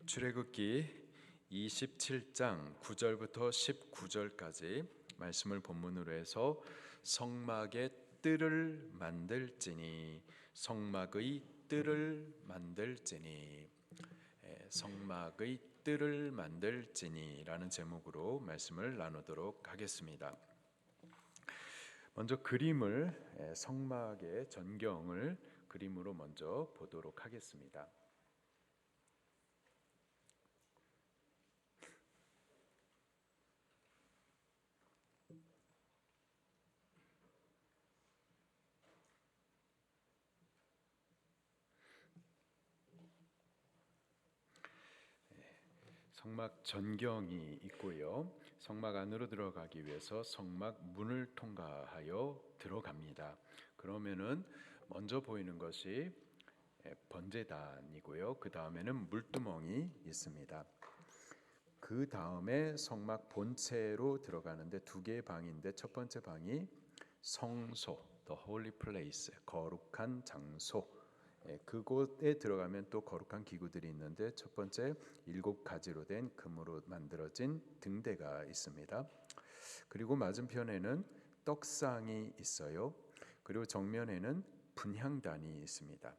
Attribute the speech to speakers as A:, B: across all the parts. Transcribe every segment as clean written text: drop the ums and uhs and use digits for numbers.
A: 출애굽기 27장 9절부터 19절까지 말씀을 본문으로 해서 성막의 뜰을 만들지니 성막의 뜰을 만들지니 성막의 뜰을 만들지니라는 제목으로 말씀을 나누도록 하겠습니다. 먼저 그림을 성막의 전경을 그림으로 먼저 보도록 하겠습니다. 성막 전경이 있고요. 성막 안으로 들어가기 위해서 성막 문을 통과하여 들어갑니다. 그러면은 먼저 보이는 것이 번제단이고요. 그 다음에는 물두멍이 있습니다. 그 다음에 성막 본체로 들어가는데 두 개의 방인데 첫 번째 방이 성소, the holy place, 거룩한 장소. 그곳에 들어가면 또 거룩한 기구들이 있는데 첫 번째 7가지로 된 금으로 만들어진 등대가 있습니다. 그리고 맞은편에는 떡상이 있어요. 그리고 정면에는 분향단이 있습니다.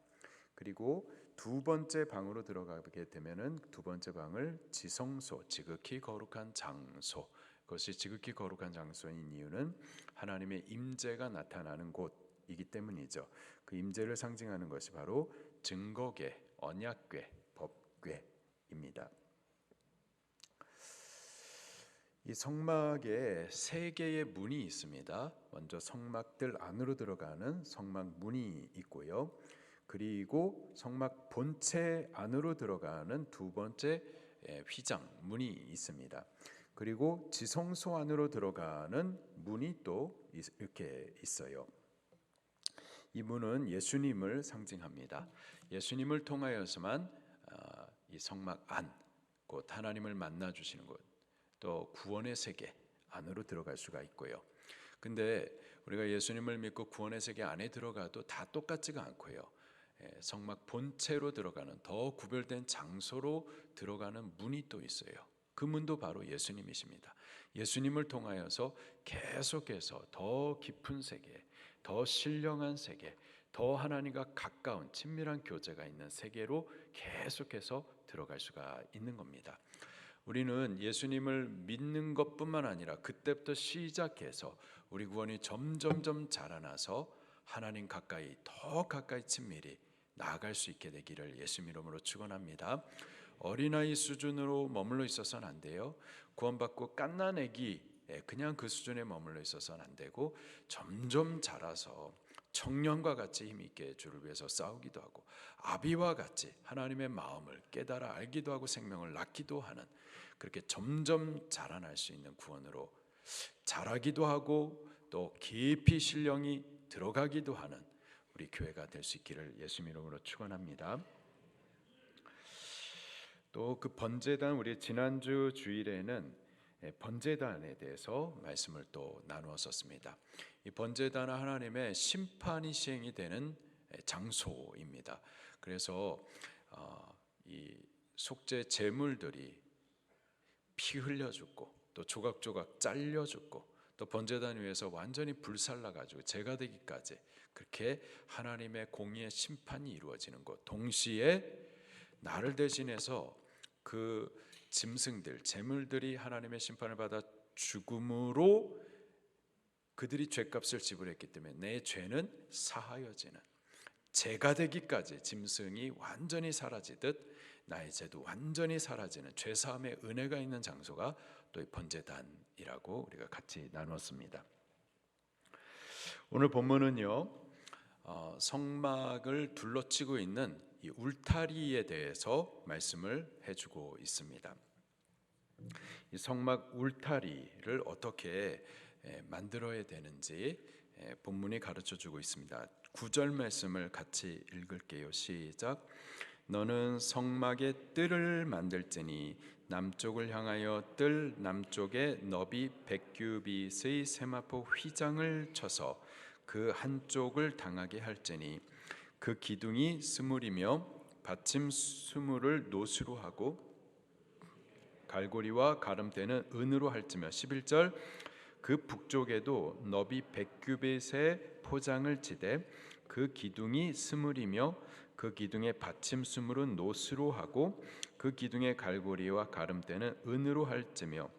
A: 그리고 두 번째 방으로 들어가게 되면은 두 번째 방을 지성소, 지극히 거룩한 장소. 그것이 지극히 거룩한 장소인 이유는 하나님의 임재가 나타나는 곳이기 때문이죠. 그 임재를 상징하는 것이 바로 증거궤, 언약궤, 법궤입니다. 이 성막에 세 개의 문이 있습니다. 먼저 성막들 안으로 들어가는 성막 문이 있고요. 그리고 성막 본체 안으로 들어가는 두 번째 휘장 문이 있습니다. 그리고 지성소 안으로 들어가는 문이 또 이렇게 있어요. 이 문은 예수님을 상징합니다. 예수님을 통하여서만 이 성막 안, 곧 하나님을 만나 주시는 곳, 또 구원의 세계 안으로 들어갈 수가 있고요. 근데 우리가 예수님을 믿고 구원의 세계 안에 들어가도 다 똑같지가 않고요. 성막 본체로 들어가는 더 구별된 장소로 들어가는 문이 또 있어요. 그 문도 바로 예수님이십니다. 예수님을 통하여서 계속해서 더 깊은 세계, 더 신령한 세계, 더 하나님과 가까운 친밀한 교제가 있는 세계로 계속해서 들어갈 수가 있는 겁니다. 우리는 예수님을 믿는 것뿐만 아니라 그때부터 시작해서 우리 구원이 점점점 자라나서 하나님 가까이 더 가까이 친밀히 나아갈 수 있게 되기를 예수 이름으로 축원합니다. 어린아이 수준으로 머물러 있어서는 안 돼요. 구원받고 갓난아기 그냥 그 수준에 머물러 있어서는 안 되고 점점 자라서 청년과 같이 힘있게 주를 위해서 싸우기도 하고 아비와 같이 하나님의 마음을 깨달아 알기도 하고 생명을 낳기도 하는 그렇게 점점 자라날 수 있는 구원으로 자라기도 하고 또 깊이 신령이 들어가기도 하는 우리 교회가 될 수 있기를 예수 이름으로 축원합니다. 또 그 번제단 우리 지난주 주일에는 번제단에 대해서 말씀을 또 나누었었습니다. 이 번제단은 하나님의 심판이 시행이 되는 장소입니다. 그래서 이 속죄 제물들이 피 흘려 죽고 또 조각조각 잘려 죽고 또 번제단 위에서 완전히 불살라 가지고 제가 되기까지 그렇게 하나님의 공의의 심판이 이루어지는 곳. 동시에 나를 대신해서 그 짐승들, 제물들이 하나님의 심판을 받아 죽음으로 그들이 죄값을 지불했기 때문에 내 죄는 사하여지는 제가 되기까지 짐승이 완전히 사라지듯 나의 죄도 완전히 사라지는 죄사함의 은혜가 있는 장소가 또 이 번제단이라고 우리가 같이 나눴습니다. 오늘 본문은요 성막을 둘러치고 있는 이 울타리에 대해서 말씀을 해주고 있습니다. 이 성막 울타리를 어떻게 만들어야 되는지 본문이 가르쳐주고 있습니다. 9절 말씀을 같이 읽을게요. 시작. 너는 성막의 뜰을 만들지니 남쪽을 향하여 뜰 남쪽에 너비 100규빗의 세마포 휘장을 쳐서 그 한쪽을 당하게 할지니 그 기둥이 스물이며 받침 스물을 노수로 하고 갈고리와 가름대는 은으로 할지며 11절 그 북쪽에도 너비 100규빗의 포장을 치되 그 기둥이 스물이며 그 기둥의 받침스물은 노스로 하고 그 기둥의 갈고리와 가름대는 은으로 할지며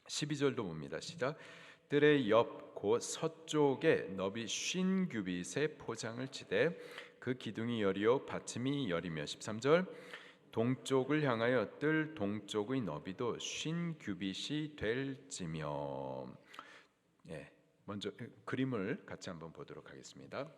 A: 12절도 봅니다. 시작. 뜰의 옆 곧 서쪽에 너비 50규빗의 포장을 치되 그 기둥이 열이요 받침이 열이며 13절 동쪽을 향하여 뜰 동쪽의 너비도 50규빗이 될지며. 먼저 그림을 같이 한번 보도록 하겠습니다.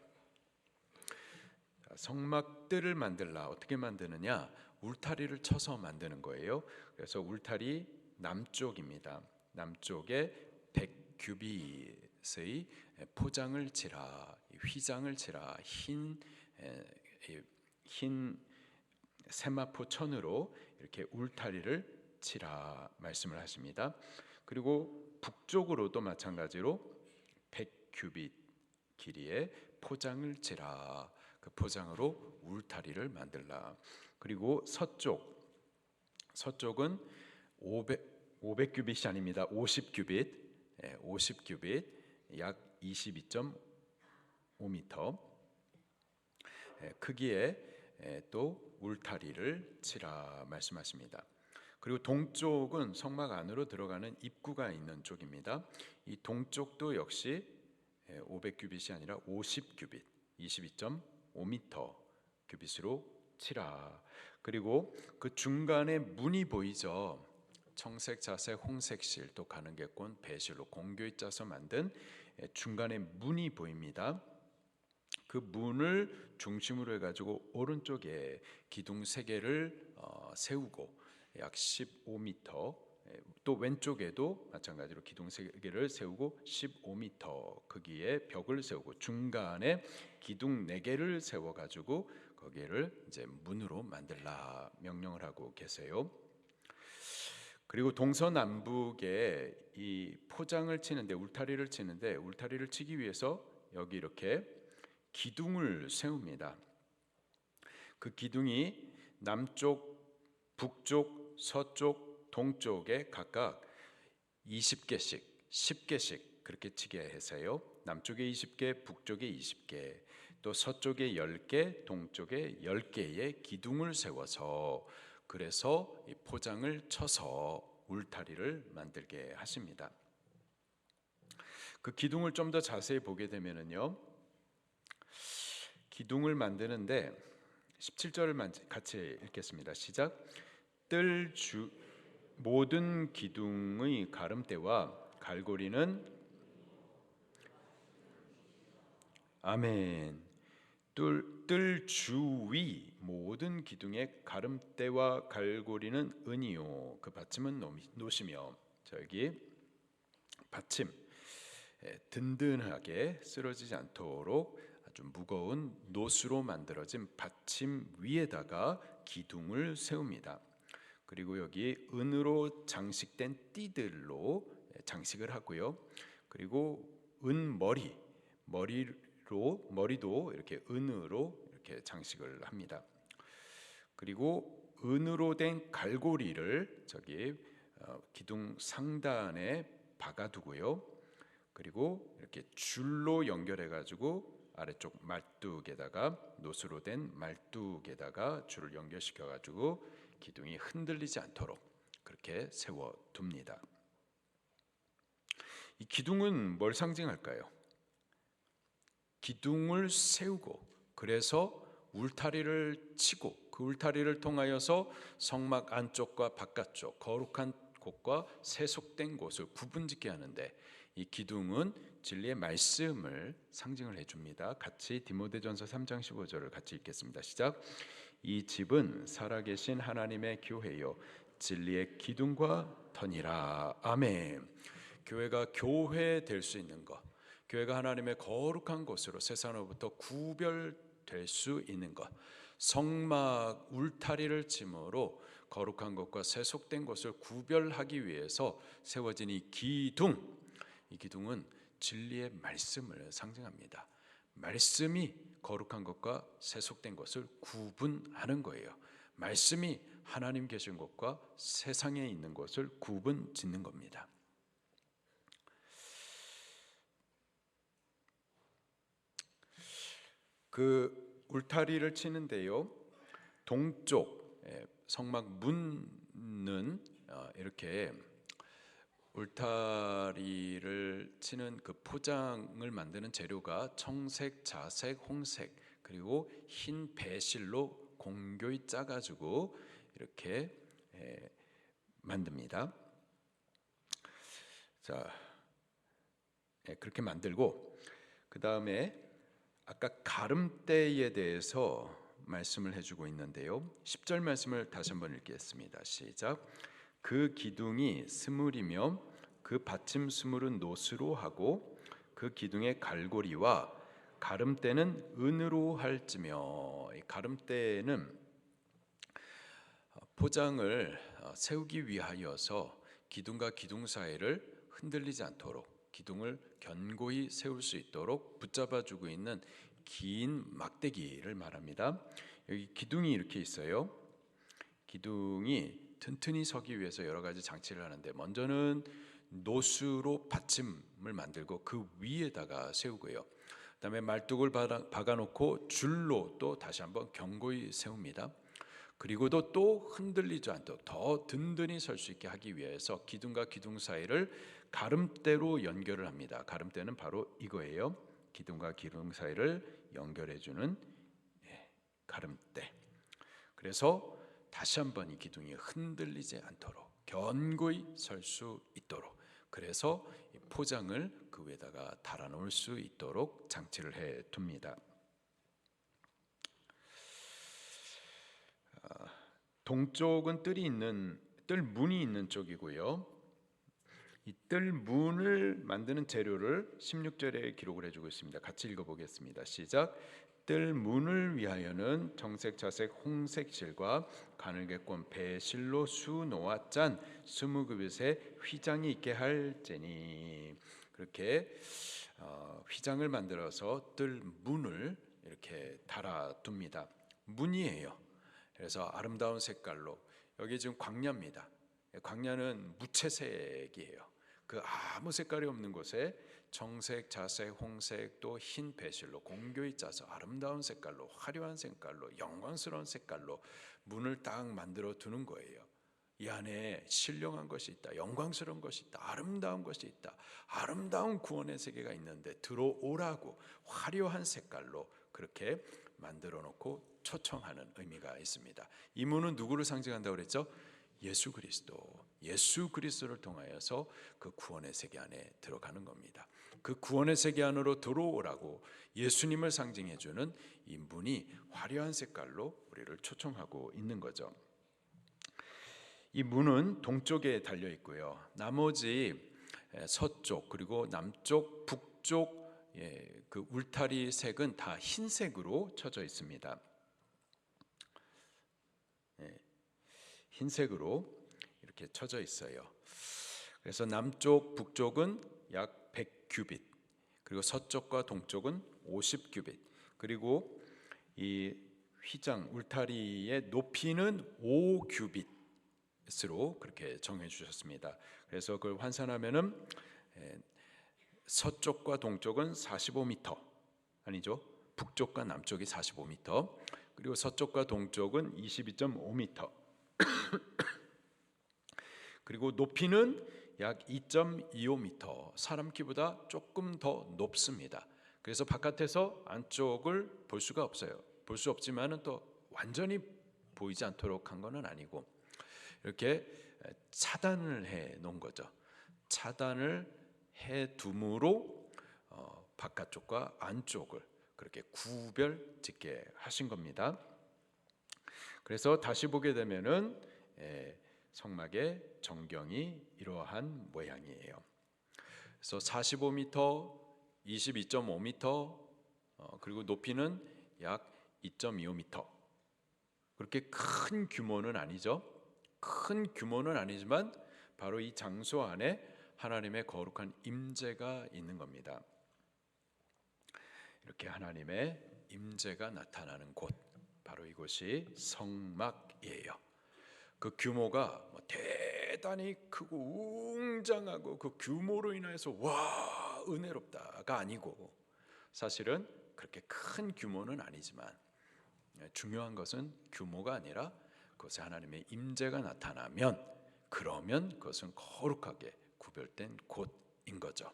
A: 성막뜰을 만들라. 어떻게 만드느냐? 울타리를 쳐서 만드는 거예요. 그래서 울타리 남쪽입니다. 남쪽에 100규빗의 포장을 치라, 휘장을 치라, 흰 세마포 천으로 이렇게 울타리를 치라 말씀을 하십니다. 그리고 북쪽으로도 마찬가지로 100규빗 길이의 포장을 치라. 그 포장으로 울타리를 만들라. 그리고 서쪽은 500규빗이 아닙니다. 50규빗, 50규빗 약 22.5m 크기의 또 울타리를 치라 말씀하십니다. 그리고 동쪽은 성막 안으로 들어가는 입구가 있는 쪽입니다. 이 동쪽도 역시 500규빗이 아니라 50규빗, 22.5m 규빗으로 치라. 그리고 그 중간에 문이 보이죠. 청색, 자색, 홍색실 또 가는개콘, 배실로 공교히 짜서 만든 중간에 문이 보입니다. 그 문을 중심으로 해가지고 오른쪽에 기둥 3개를 세우고 약 15m, 또 왼쪽에도 마찬가지로 기둥 3개를 세우고 15m 크기의 벽을 세우고 중간에 기둥 4개를 세워가지고 거기를 이제 문으로 만들라 명령을 하고 계세요. 그리고 동서남북에 이 포장을 치는데 울타리를 치기 위해서 여기 이렇게 기둥을 세웁니다. 그 기둥이 남쪽, 북쪽, 서쪽, 동쪽에 각각 20개씩, 10개씩 그렇게 치게 해서요. 남쪽에 20개, 북쪽에 20개, 또 서쪽에 10개, 동쪽에 10개의 기둥을 세워서 그래서 이 포장을 쳐서 울타리를 만들게 하십니다. 그 기둥을 좀 더 자세히 보게 되면은요. 기둥을 만드는데 17절을 같이 읽겠습니다. 시작. 모든 기둥의 가름대와 갈고리는 아멘. 뜰 주위 모든 기둥의 가름대와 갈고리는 은이요 그 받침은 노시며. 여기 받침 든든하게 쓰러지지 않도록 아주 무거운 노수로 만들어진 받침 위에다가 기둥을 세웁니다. 그리고 여기 은으로 장식된 띠들로 장식을 하고요. 그리고 머리도 이렇게 은으로 이렇게 장식을 합니다. 그리고 은으로 된 갈고리를 저기 기둥 상단에 박아두고요. 그리고 이렇게 줄로 연결해 가지고 아래쪽 말뚝에다가 노수로 된 말뚝에다가 줄을 연결시켜 가지고 기둥이 흔들리지 않도록 그렇게 세워 둡니다. 이 기둥은 뭘 상징할까요? 기둥을 세우고 그래서 울타리를 치고 그 울타리를 통하여서 성막 안쪽과 바깥쪽 거룩한 곳과 세속된 곳을 구분짓게 하는데 이 기둥은 진리의 말씀을 상징을 해줍니다. 같이 디모데전서 3장 15절을 같이 읽겠습니다. 시작. 이 집은 살아계신 하나님의 교회요 진리의 기둥과 터니라. 아멘. 교회가 교회 될 수 있는 것, 교회가 하나님의 거룩한 곳으로 세상으로부터 구별될 수 있는 것, 성막 울타리를 침으로 거룩한 것과 세속된 것을 구별하기 위해서 세워진 이 기둥은 진리의 말씀을 상징합니다. 말씀이 거룩한 것과 세속된 것을 구분하는 거예요. 말씀이 하나님 계신 곳과 세상에 있는 곳을 구분 짓는 겁니다. 그 울타리를 치는데요, 동쪽 성막 문은 이렇게 울타리를 치는 그 포장을 만드는 재료가 청색, 자색, 홍색 그리고 흰 배실로 공교히 짜가지고 이렇게 만듭니다. 자, 그렇게 만들고 그 다음에 아까 가름대에 대해서 말씀을 해주고 있는데요. 10절 말씀을 다시 한번 읽겠습니다. 시작. 그 기둥이 스물이며 그 받침 스물은 노스로 하고 그 기둥의 갈고리와 가름대는 은으로 할지며. 이 가름대는 포장을 세우기 위하여서 기둥과 기둥 사이를 흔들리지 않도록 기둥을 견고히 세울 수 있도록 붙잡아주고 있는 긴 막대기를 말합니다. 여기 기둥이 이렇게 있어요. 기둥이 튼튼히 서기 위해서 여러 가지 장치를 하는데, 먼저는 노수로 받침을 만들고 그 위에다가 세우고요. 그다음에 말뚝을 박아놓고 줄로 또 다시 한번 견고히 세웁니다. 그리고도 또 흔들리지 않도록 더 든든히 설 수 있게 하기 위해서 기둥과 기둥 사이를 가름대로 연결을 합니다. 가름대는 바로 이거예요. 기둥과 기둥 사이를 연결해주는 가름대. 그래서 다시 한번 이 기둥이 흔들리지 않도록 견고히 설 수 있도록, 그래서 포장을 그 위에다가 달아놓을 수 있도록 장치를 해 둡니다. 동쪽은 뜰문이 있는 쪽이고요. 이 뜰문을 만드는 재료를 16절에 기록을 해주고 있습니다. 같이 읽어보겠습니다. 시작. 뜰문을 위하여는 정색, 자색, 홍색 실과 가늘게꼰 배실로 수놓아 짠 20규빗의 휘장이 있게 할지니. 그렇게 휘장을 만들어서 뜰문을 이렇게 달아둡니다. 문이에요. 그래서 아름다운 색깔로, 여기 지금 광야입니다. 광야는 무채색이에요. 그 아무 색깔이 없는 곳에 정색, 자색, 홍색 또 흰 배실로 공교히 짜서 아름다운 색깔로, 화려한 색깔로, 영광스러운 색깔로 문을 딱 만들어 두는 거예요. 이 안에 신령한 것이 있다, 영광스러운 것이 있다, 아름다운 것이 있다, 아름다운 구원의 세계가 있는데 들어오라고 화려한 색깔로 그렇게 만들어 놓고 초청하는 의미가 있습니다. 이 문은 누구를 상징한다고 그랬죠? 예수 그리스도, 예수 그리스도를 통하여서 그 구원의 세계 안에 들어가는 겁니다. 그 구원의 세계 안으로 들어오라고 예수님을 상징해 주는 이 문이 화려한 색깔로 우리를 초청하고 있는 거죠. 이 문은 동쪽에 달려 있고요. 나머지 서쪽 그리고 남쪽, 북쪽 그 울타리 색은 다 흰색으로 쳐져 있습니다. 흰색으로 이렇게 쳐져 있어요. 그래서 남쪽, 북쪽은 약 100규빗, 그리고 서쪽과 동쪽은 50규빗, 그리고 이 휘장 울타리의 높이는 5규빗으로 그렇게 정해 주셨습니다. 그래서 그걸 환산하면은 서쪽과 동쪽은 45m, 아니죠? 북쪽과 남쪽이 45m, 그리고 서쪽과 동쪽은 22.5m, 그리고 높이는 약 2.25m, 사람 키보다 조금 더 높습니다. 그래서 바깥에서 안쪽을 볼 수가 없어요. 볼 수 없지만은 또 완전히 보이지 않도록 한 것은 아니고 이렇게 차단을 해 놓은 거죠. 차단을 해 둠으로 바깥쪽과 안쪽을 그렇게 구별 짓게 하신 겁니다. 그래서 다시 보게 되면은 성막의 정경이 이러한 모양이에요. 그래서 45m, 22.5m, 그리고 높이는 약 2.25m. 그렇게 큰 규모는 아니죠. 큰 규모는 아니지만 바로 이 장소 안에 하나님의 거룩한 임재가 있는 겁니다. 이렇게 하나님의 임재가 나타나는 곳, 바로 이곳이 성막이에요. 그 규모가 대단히 크고 웅장하고 그 규모로 인해서 와 은혜롭다가 아니고, 사실은 그렇게 큰 규모는 아니지만 중요한 것은 규모가 아니라 그것에 하나님의 임재가 나타나면, 그러면 그것은 거룩하게 구별된 곳인 거죠.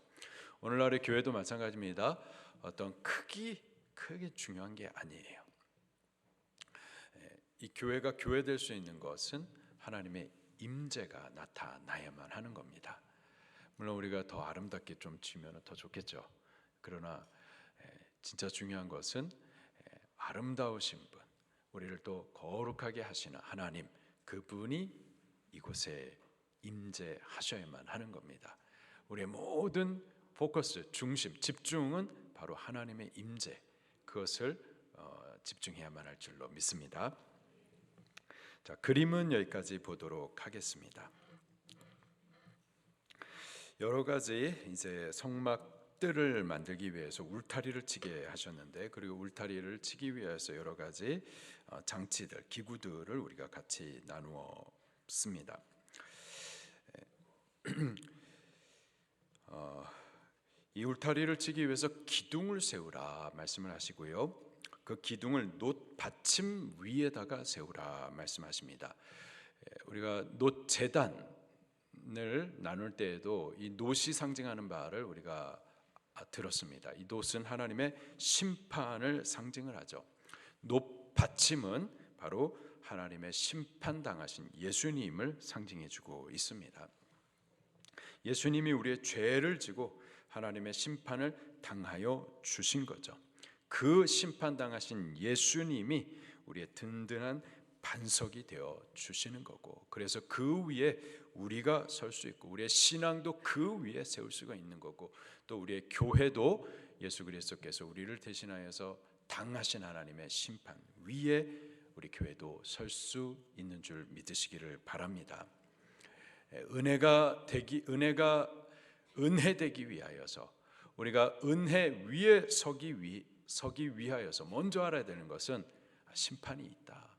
A: 오늘날의 교회도 마찬가지입니다. 어떤 크게 중요한 게 아니에요. 이 교회가 교회될 수 있는 것은 하나님의 임재가 나타나야만 하는 겁니다. 물론 우리가 더 아름답게 좀 지으면 더 좋겠죠. 그러나 진짜 중요한 것은 아름다우신 분, 우리를 또 거룩하게 하시는 하나님, 그분이 이곳에 임재하셔야만 하는 겁니다. 우리의 모든 포커스, 중심, 집중은 바로 하나님의 임재, 그것을 집중해야만 할 줄로 믿습니다. 자, 그림은 여기까지 보도록 하겠습니다. 여러 가지 이제 성막들을 만들기 위해서 울타리를 치게 하셨는데, 그리고 울타리를 치기 위해서 여러 가지 장치들, 기구들을 우리가 같이 나누었습니다. 이 울타리를 치기 위해서 기둥을 세우라 말씀을 하시고요, 그 기둥을 놋 받침 위에다가 세우라 말씀하십니다. 우리가 놋 제단을 나눌 때에도 이 놋이 상징하는 바를 우리가 들었습니다. 이 놋은 하나님의 심판을 상징을 하죠. 놋 받침은 바로 하나님의 심판당하신 예수님을 상징해주고 있습니다. 예수님이 우리의 죄를 지고 하나님의 심판을 당하여 주신 거죠. 그 심판당하신 예수님이 우리의 든든한 반석이 되어 주시는 거고, 그래서 그 위에 우리가 설 수 있고, 우리의 신앙도 그 위에 세울 수가 있는 거고, 또 우리의 교회도 예수 그리스도께서 우리를 대신하여서 당하신 하나님의 심판 위에 우리 교회도 설 수 있는 줄 믿으시기를 바랍니다. 은혜가 은혜되기 위하여서, 우리가 은혜 위에 서기 위하여서 먼저 알아야 되는 것은 심판이 있다.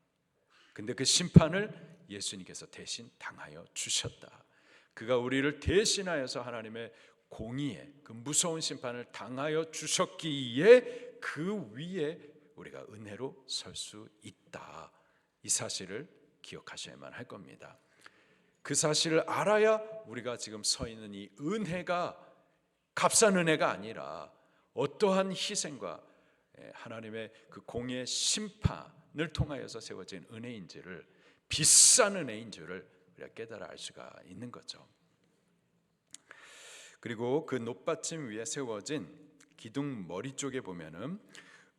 A: 근데 그 심판을 예수님께서 대신 당하여 주셨다. 그가 우리를 대신하여서 하나님의 공의의 그 무서운 심판을 당하여 주셨기에 그 위에 우리가 은혜로 설 수 있다. 이 사실을 기억하셔야만 할 겁니다. 그 사실을 알아야 우리가 지금 서 있는 이 은혜가 값싼 은혜가 아니라 어떠한 희생과 하나님의 그 공의 심판을 통하여서 세워진 은혜인지를, 비싼 은혜인 줄을 우리가 깨달아 알 수가 있는 거죠. 그리고 그 놋받침 위에 세워진 기둥 머리 쪽에 보면은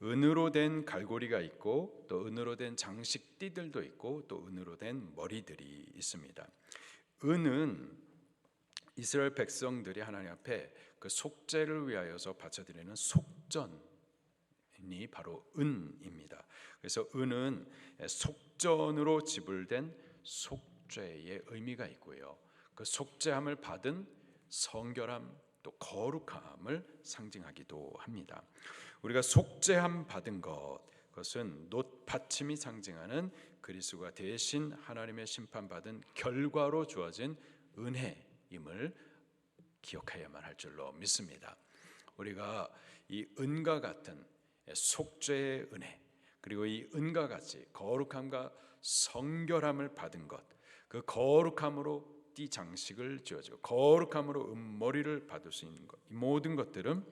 A: 은으로 된 갈고리가 있고, 또 은으로 된 장식띠들도 있고, 또 은으로 된 머리들이 있습니다. 은은 이스라엘 백성들이 하나님 앞에 그 속죄를 위하여서 바쳐드리는 속전이 바로 은입니다. 그래서 은은 속전으로 지불된 속죄의 의미가 있고요, 그 속죄함을 받은 성결함 또 거룩함을 상징하기도 합니다. 우리가 속죄함 받은 그것은 놋 받침이 상징하는 그리스도가 대신 하나님의 심판받은 결과로 주어진 은혜임을 기억해야만 할 줄로 믿습니다. 우리가 이 은과 같은 속죄의 은혜, 그리고 이 은과 같이 거룩함과 성결함을 받은 것, 그 거룩함으로 띠 장식을 지어주고 거룩함으로 은머리를 받을 수 있는 것, 이 모든 것들은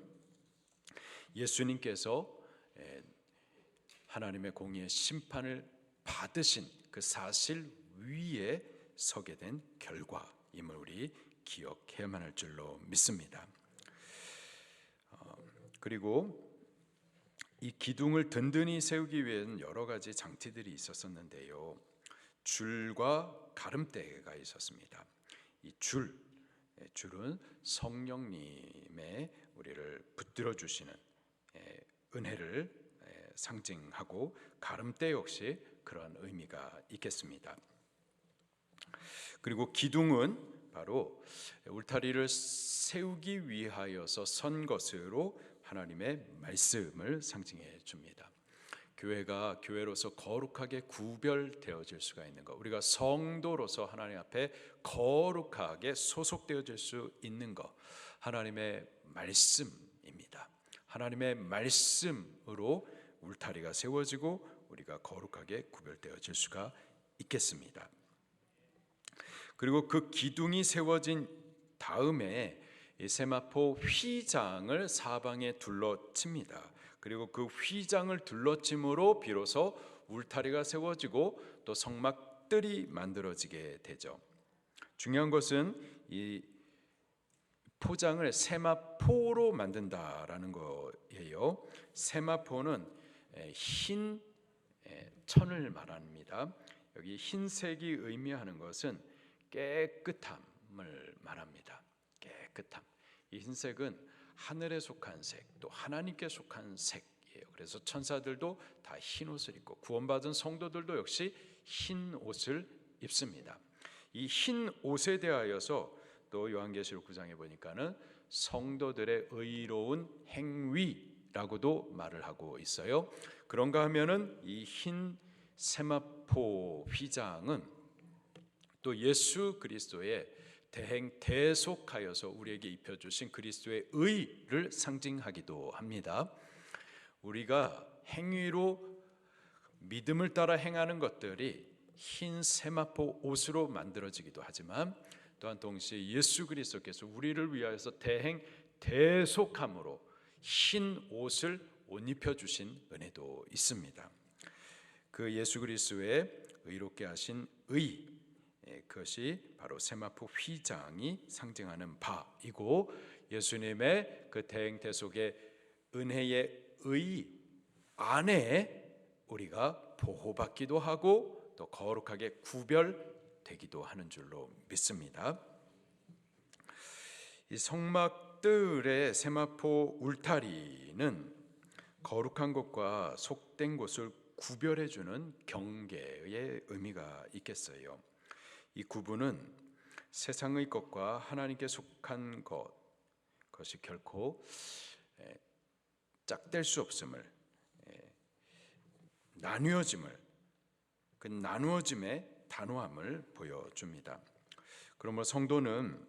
A: 예수님께서 하나님의 공의의 심판을 받으신 그 사실 위에 서게 된 결과임을 우리 기억해야만 할 줄로 믿습니다. 그리고 이 기둥을 든든히 세우기 위해는 여러 가지 장치들이 있었는데요, 줄과 가름대가 있었습니다. 이 줄은 성령님의 우리를 붙들어 주시는 은혜를 상징하고, 가름대 역시 그런 의미가 있겠습니다. 그리고 기둥은 바로 울타리를 세우기 위하여서 선 것으로 하나님의 말씀을 상징해 줍니다. 교회가 교회로서 거룩하게 구별되어질 수가 있는 것, 우리가 성도로서 하나님 앞에 거룩하게 소속되어질 수 있는 것, 하나님의 말씀입니다. 하나님의 말씀으로 울타리가 세워지고 우리가 거룩하게 구별되어질 수가 있겠습니다. 그리고 그 기둥이 세워진 다음에 이 세마포 휘장을 사방에 둘러칩니다. 그리고 그 휘장을 둘러침으로 비로소 울타리가 세워지고 또 성막들이 만들어지게 되죠. 중요한 것은 이 포장을 세마포로 만든다라는 거예요. 세마포는 흰 천을 말합니다. 여기 흰색이 의미하는 것은 깨끗함을 말합니다. 깨끗함. 이 흰색은 하늘에 속한 색, 또 하나님께 속한 색이에요. 그래서 천사들도 다 흰 옷을 입고 구원받은 성도들도 역시 흰 옷을 입습니다. 이 흰 옷에 대하여서 또 요한계시록 9장에 보니까는 성도들의 의로운 행위라고도 말을 하고 있어요. 그런가 하면은 이 흰 세마포 휘장은 또 예수 그리스도의 대행대속하여서 우리에게 입혀주신 그리스도의 의를 상징하기도 합니다. 우리가 행위로 믿음을 따라 행하는 것들이 흰 세마포 옷으로 만들어지기도 하지만 또한 동시에 예수 그리스도께서 우리를 위하여서 대행대속함으로 흰 옷을 옷 입혀주신 은혜도 있습니다. 그 예수 그리스도의 의롭게 하신 의, 그것이 바로 세마포 휘장이 상징하는 바이고 예수님의 그 대행대속의 은혜의 의 안에 우리가 보호받기도 하고 또 거룩하게 구별되기도 하는 줄로 믿습니다. 이 성막들의 세마포 울타리는 거룩한 곳과 속된 곳을 구별해주는 경계의 의미가 있겠어요. 이 구분은 세상의 것과 하나님께 속한 것이 결코 짝될 수 없음을, 나누어짐을, 그 나누어짐의 단호함을 보여줍니다. 그러므로 성도는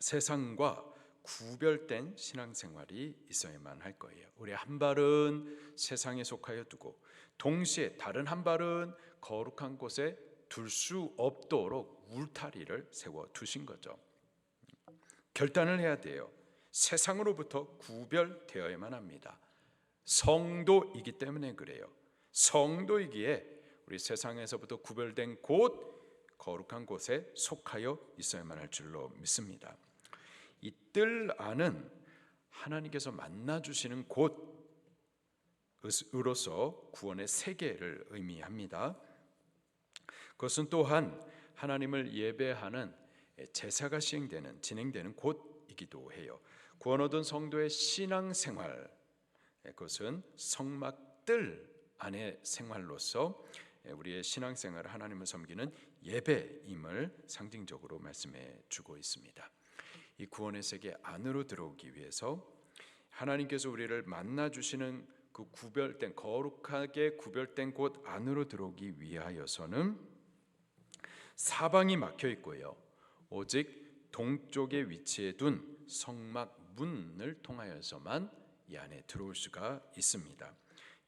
A: 세상과 구별된 신앙생활이 있어야만 할 거예요. 우리 한 발은 세상에 속하여 두고 동시에 다른 한 발은 거룩한 곳에 둘 수 없도록 울타리를 세워 두신 거죠. 결단을 해야 돼요. 세상으로부터 구별되어야만 합니다. 성도이기 때문에 그래요. 성도이기에 우리 세상에서부터 구별된 곳, 거룩한 곳에 속하여 있어야만 할 줄로 믿습니다. 이 뜰 안은 하나님께서 만나주시는 곳으로서 구원의 세계를 의미합니다. 그것은 또한 하나님을 예배하는 제사가 진행되는 곳이기도 해요. 구원 얻은 성도의 신앙생활, 그것은 성막들 안의 생활로서 우리의 신앙생활을 하나님을 섬기는 예배임을 상징적으로 말씀해 주고 있습니다. 이 구원의 세계 안으로 들어오기 위해서 하나님께서 우리를 만나 주시는 그 구별된 거룩하게 구별된 곳 안으로 들어오기 위하여서는 사방이 막혀 있고요. 오직 동쪽에 위치해 둔 성막 문을 통하여서만 이 안에 들어올 수가 있습니다.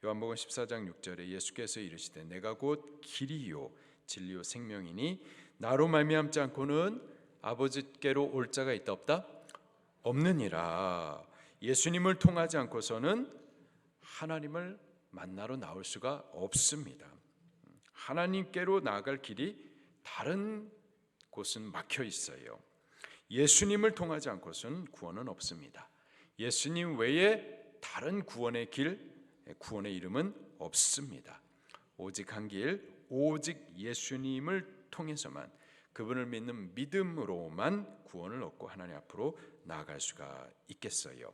A: 요한복음 14장 6절에 예수께서 이르시되 내가 곧 길이요 진리요 생명이니 나로 말미암지 않고는 아버지께로 올 자가 있다 없다? 없느니라. 예수님을 통하지 않고서는 하나님을 만나러 나올 수가 없습니다. 하나님께로 나아갈 길이 다른 곳은 막혀 있어요. 예수님을 통하지 않고서는 구원은 없습니다. 예수님 외에 다른 구원의 길, 구원의 이름은 없습니다. 오직 한 길, 오직 예수님을 통해서만, 그분을 믿는 믿음으로만 구원을 얻고 하나님 앞으로 나아갈 수가 있겠어요.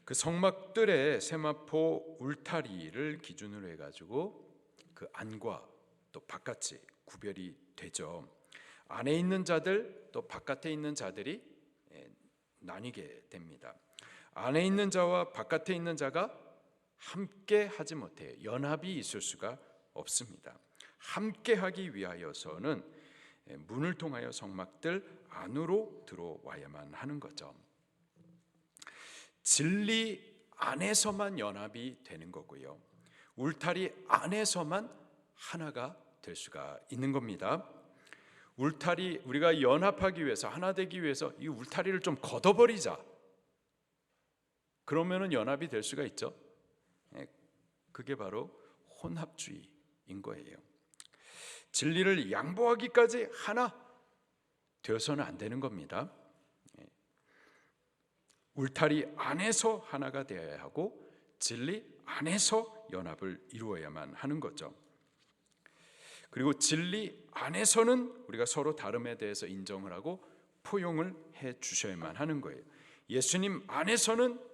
A: 그 성막들의 세마포 울타리를 기준으로 해가지고 그 안과 또 바깥이 구별이 되죠. 안에 있는 자들 또 바깥에 있는 자들이 나뉘게 됩니다. 안에 있는 자와 바깥에 있는 자가 함께 하지 못해요. 연합이 있을 수가 없습니다. 함께 하기 위하여서는 문을 통하여 성막들 안으로 들어와야만 하는 거죠. 진리 안에서만 연합이 되는 거고요. 울타리 안에서만 하나가 될 수가 있는 겁니다. 울타리, 우리가 연합하기 위해서, 하나 되기 위해서 이 울타리를 좀 걷어버리자. 그러면은 연합이 될 수가 있죠. 그게 바로 혼합주의인 거예요. 진리를 양보하기까지 하나 되어서는 안 되는 겁니다. 울타리 안에서 하나가 되어야 하고 진리 안에서 연합을 이루어야만 하는 거죠. 그리고 진리 안에서는 우리가 서로 다름에 대해서 인정을 하고 포용을 해 주셔야만 하는 거예요. 예수님 안에서는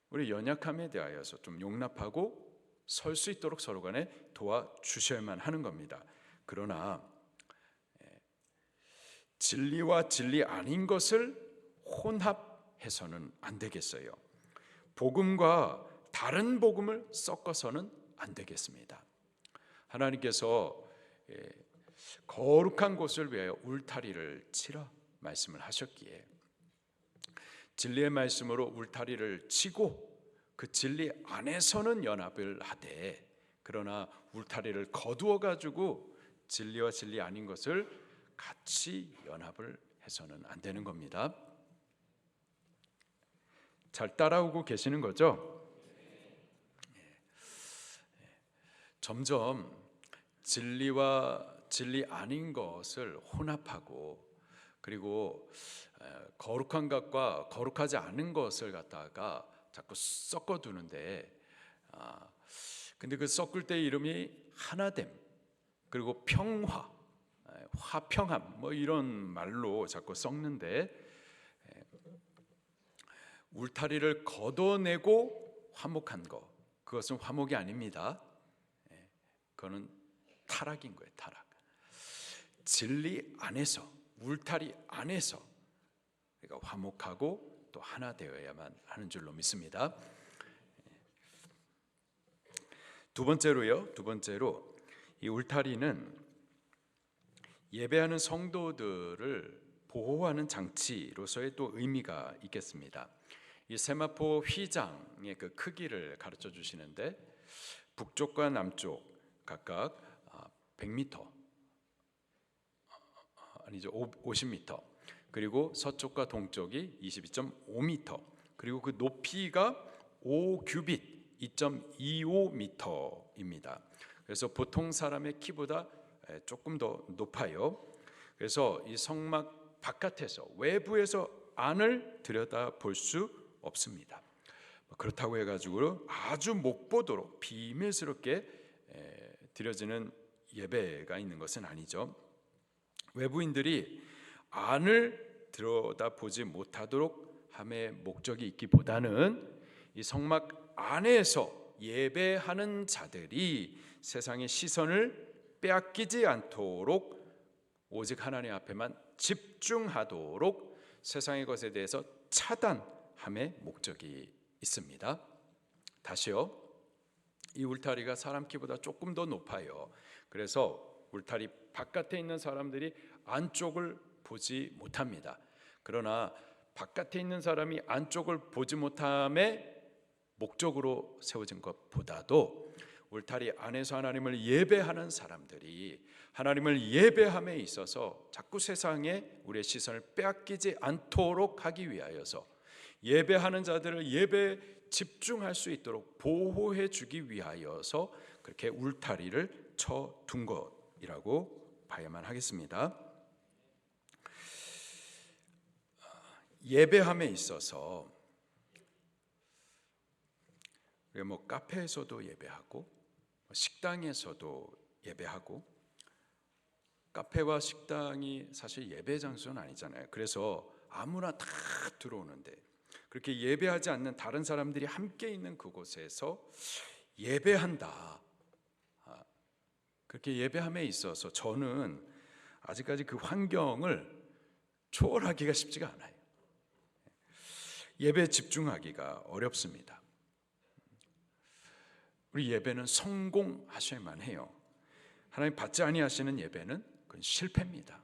A: 우리 연약함에 대하여서 좀 용납하고 설 수 있도록 서로 간에 도와주셔야만 하는 겁니다. 그러나 진리와 진리 아닌 것을 혼합해서는 안 되겠어요. 복음과 다른 복음을 섞어서는 안 되겠습니다. 하나님께서 거룩한 곳을 위하여 울타리를 치라 말씀을 하셨기에 진리의 말씀으로 울타리를 치고 그 진리 안에서는 연합을 하되, 그러나 울타리를 거두어 가지고 진리와 진리 아닌 것을 같이 연합을 해서는 안 되는 겁니다. 잘 따라오고 계시는 거죠? 점점 진리와 진리 아닌 것을 혼합하고, 그리고 거룩한 것과 거룩하지 않은 것을 갖다가 자꾸 섞어두는데, 근데 그 섞을 때 이름이 하나됨, 그리고 평화, 화평함 뭐 이런 말로 자꾸 섞는데, 울타리를 걷어내고 화목한 것, 그것은 화목이 아닙니다. 그거는 타락인 거예요. 타락. 진리 안에서, 울타리 안에서 우리가 화목하고 또 하나 되어야만 하는 줄로 믿습니다. 두 번째로 이 울타리는 예배하는 성도들을 보호하는 장치로서의 또 의미가 있겠습니다. 이 세마포 휘장의 그 크기를 가르쳐 주시는데, 북쪽과 남쪽 각각 100m, 아니죠, 50m, 그리고 서쪽과 동쪽이 22.5m, 그리고 그 높이가 5규빗 2.25m입니다. 그래서 보통 사람의 키보다 조금 더 높아요. 그래서 이 성막 바깥에서, 외부에서 안을 들여다 볼 수 없습니다. 그렇다고 해가지고 아주 못 보도록 비밀스럽게 드려지는 예배가 있는 것은 아니죠. 외부인들이 안을 들여다보지 못하도록 함의 목적이 있기보다는 이 성막 안에서 예배하는 자들이 세상의 시선을 빼앗기지 않도록 오직 하나님 앞에만 집중하도록 세상의 것에 대해서 차단함의 목적이 있습니다. 다시요, 이 울타리가 사람 키보다 조금 더 높아요. 그래서 울타리 바깥에 있는 사람들이 안쪽을 보지 못합니다. 그러나 바깥에 있는 사람이 안쪽을 보지 못함의 목적으로 세워진 것보다도 울타리 안에서 하나님을 예배하는 사람들이 하나님을 예배함에 있어서 자꾸 세상에 우리의 시선을 빼앗기지 않도록 하기 위하여서 예배하는 자들을 예배에 집중할 수 있도록 보호해 주기 위하여서 그렇게 울타리를 쳐둔 것이라고 봐야만 하겠습니다. 예배함에 있어서 뭐 카페에서도 예배하고 식당에서도 예배하고, 카페와 식당이 사실 예배 장소는 아니잖아요. 그래서 아무나 다 들어오는데 그렇게 예배하지 않는 다른 사람들이 함께 있는 그곳에서 예배한다. 그렇게 예배함에 있어서 저는 아직까지 그 환경을 초월하기가 쉽지가 않아요. 예배에 집중하기가 어렵습니다. 우리 예배는 성공하셔야만 해요. 하나님 받지 아니하시는 예배는 그건 실패입니다.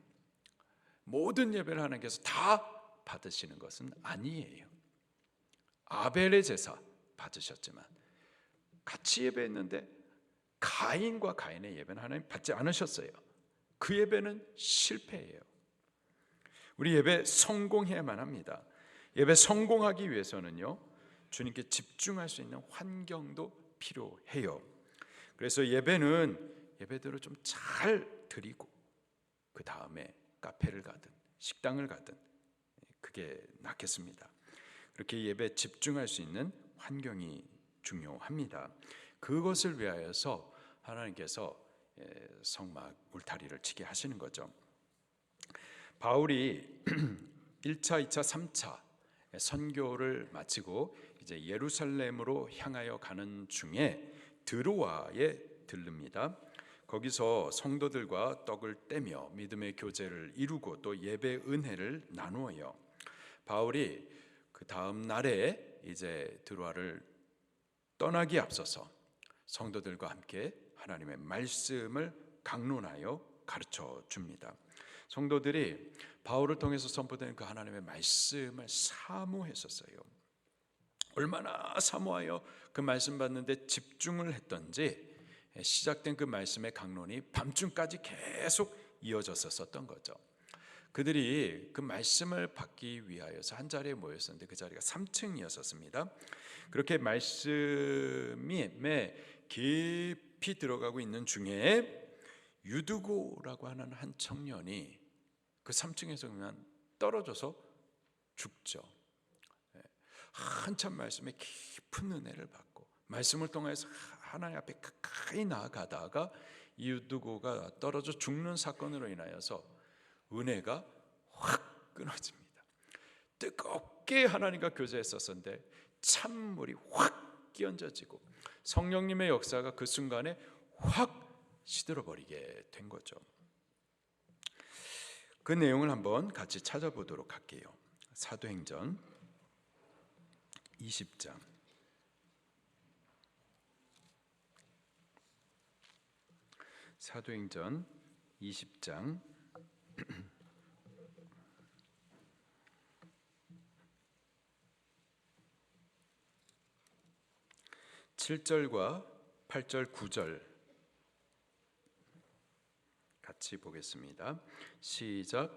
A: 모든 예배를 하나님께서 다 받으시는 것은 아니에요. 아벨의 제사 받으셨지만 같이 예배했는데 가인과 가인의 예배는 하나님 받지 않으셨어요. 그 예배는 실패예요. 우리 예배 성공해야만 합니다. 예배 성공하기 위해서는요, 주님께 집중할 수 있는 환경도 필요해요. 그래서 예배는 예배대로 좀 잘 드리고 그 다음에 카페를 가든 식당을 가든 그게 낫겠습니다. 그렇게 예배에 집중할 수 있는 환경이 중요합니다. 그것을 위하여서 하나님께서 성막 울타리를 치게 하시는 거죠. 바울이 1차, 2차, 3차 선교를 마치고 이제 예루살렘으로 향하여 가는 중에 드로아에 들릅니다. 거기서 성도들과 떡을 떼며 믿음의 교제를 이루고 또 예배 은혜를 나누어요. 바울이 그 다음 날에 이제 드로아를 떠나기 앞서서 성도들과 함께 하나님의 말씀을 강론하여 가르쳐 줍니다. 성도들이 바울을 통해서 선포되는 그 하나님의 말씀을 사모했었어요. 얼마나 사모하여 그 말씀 받는데 집중을 했던지 시작된 그 말씀의 강론이 밤중까지 계속 이어졌었던 거죠. 그들이 그 말씀을 받기 위하여서 한 자리에 모였었는데 그 자리가 3층이었습니다. 그렇게 말씀에 깊이 들어가고 있는 중에 유두고라고 하는 한 청년이 그 3층에서 그냥 떨어져서 죽죠. 한참 말씀에 깊은 은혜를 받고 말씀을 통해서 하나님 앞에 가까이 나아가다가 유두고가 떨어져 죽는 사건으로 인하여서 은혜가 확 끊어집니다. 뜨겁게 하나님과 교제했었는데 찬물이 확 끼얹어지고 성령님의 역사가 그 순간에 확 시들어버리게 된 거죠. 그 내용을 한번 같이 찾아보도록 할게요. 사도행전 20장 사도행전 20장 7절과 8절 9절 같이 보겠습니다. 시작.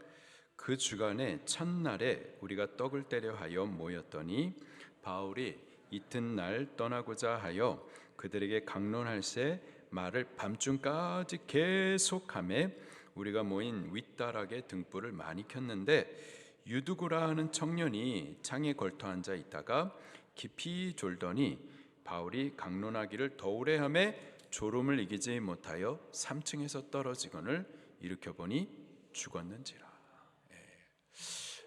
A: 그 주간에 첫날에 우리가 떡을 떼려 하여 모였더니 바울이 이튿날 떠나고자 하여 그들에게 강론할새 말을 밤중까지 계속하매 우리가 모인 윗다락에 등불을 많이 켰는데 유두고라 하는 청년이 창에 걸터 앉아 있다가 깊이 졸더니 바울이 강론하기를 더 오래 하매 졸음을 이기지 못하여 3층에서 떨어지거늘 일으켜 보니 죽었는지라.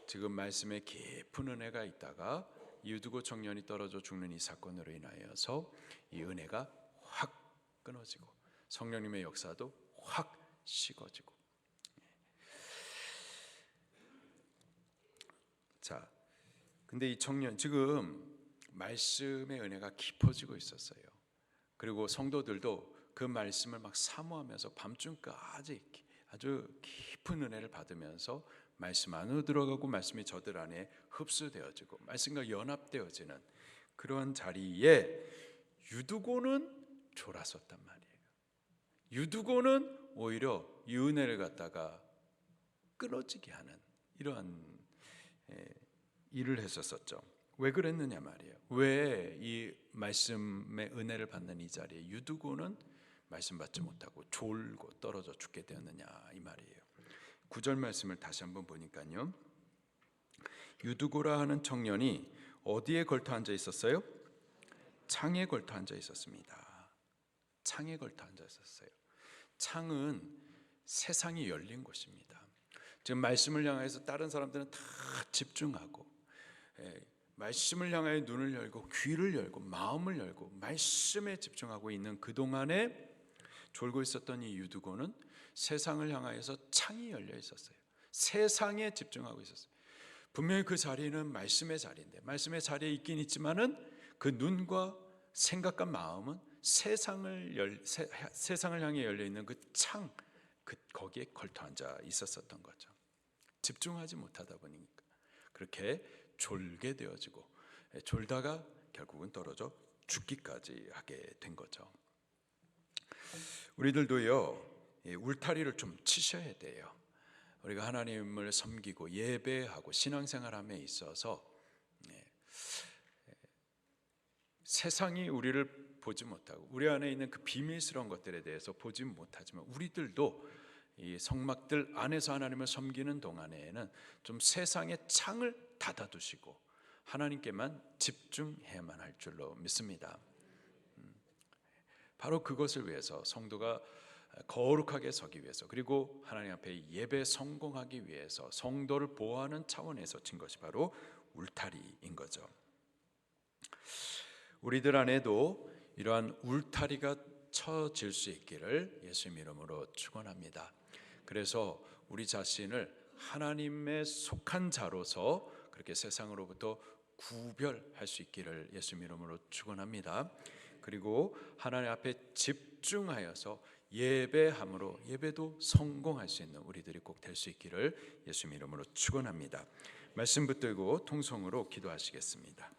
A: 지금 말씀에 깊은 은혜가 있다가 유두고 청년이 떨어져 죽는 이 사건으로 인하여서 이 은혜가 확 끊어지고 성령님의 역사도 확 식어지고. 자, 근데 이 청년 지금 말씀의 은혜가 깊어지고 있었어요. 그리고 성도들도 그 말씀을 막 사모하면서 밤중까지 아주 깊은 은혜를 받으면서 말씀 안으로 들어가고 말씀이 저들 안에 흡수되어지고 말씀과 연합되어지는 그러한 자리에 유두고는 졸았었단 말이에요. 유두고는 오히려 이 은혜를 갖다가 끊어지게 하는 이러한 일을 했었었죠. 왜 그랬느냐 말이에요. 왜 이 말씀의 은혜를 받는 이 자리에 유두고는 말씀 받지 못하고 졸고 떨어져 죽게 되었느냐 이 말이에요. 9절 말씀을 다시 한번 보니까요. 유두고라 하는 청년이 어디에 걸터 앉아 있었어요? 창에 걸터 앉아 있었습니다. 창에 걸터 앉아 있었어요. 창은 세상이 열린 곳입니다. 지금 말씀을 향해서 다른 사람들은 다 집중하고 말씀을 향하여 눈을 열고 귀를 열고 마음을 열고 말씀에 집중하고 있는 그동안에 졸고 있었던 이 유두고는 세상을 향하여서 창이 열려 있었어요. 세상에 집중하고 있었어요. 분명히 그 자리는 말씀의 자리인데 말씀의 자리에 있긴 있지만은 그 눈과 생각과 마음은 세상을 향해 열려 있는 그 창, 거기에 걸터 앉아 있었던 거죠. 집중하지 못하다 보니까 그렇게 졸게 되어지고, 졸다가 결국은 떨어져 죽기까지 하게 된 거죠. 우리들도요, 울타리를 좀 치셔야 돼요. 우리가 하나님을 섬기고 예배하고 신앙생활함에 있어서 세상이 우리를 보지 못하고 우리 안에 있는 그 비밀스러운 것들에 대해서 보지 못하지만, 우리들도 이 성막들 안에서 하나님을 섬기는 동안에는 좀 세상의 창을 닫아두시고 하나님께만 집중해야만 할 줄로 믿습니다. 바로 그것을 위해서 성도가 거룩하게 서기 위해서, 그리고 하나님 앞에 예배 성공하기 위해서 성도를 보호하는 차원에서 친 것이 바로 울타리인 거죠. 우리들 안에도 이러한 울타리가 쳐질 수 있기를 예수님 이름으로 축원합니다. 그래서 우리 자신을 하나님의 속한 자로서 그렇게 세상으로부터 구별할 수 있기를 예수님 이름으로 축원합니다. 그리고 하나님 앞에 집중하여서 예배함으로 예배도 성공할 수 있는 우리들이 꼭 될 수 있기를 예수님 이름으로 축원합니다. 말씀 붙들고 통성으로 기도하시겠습니다.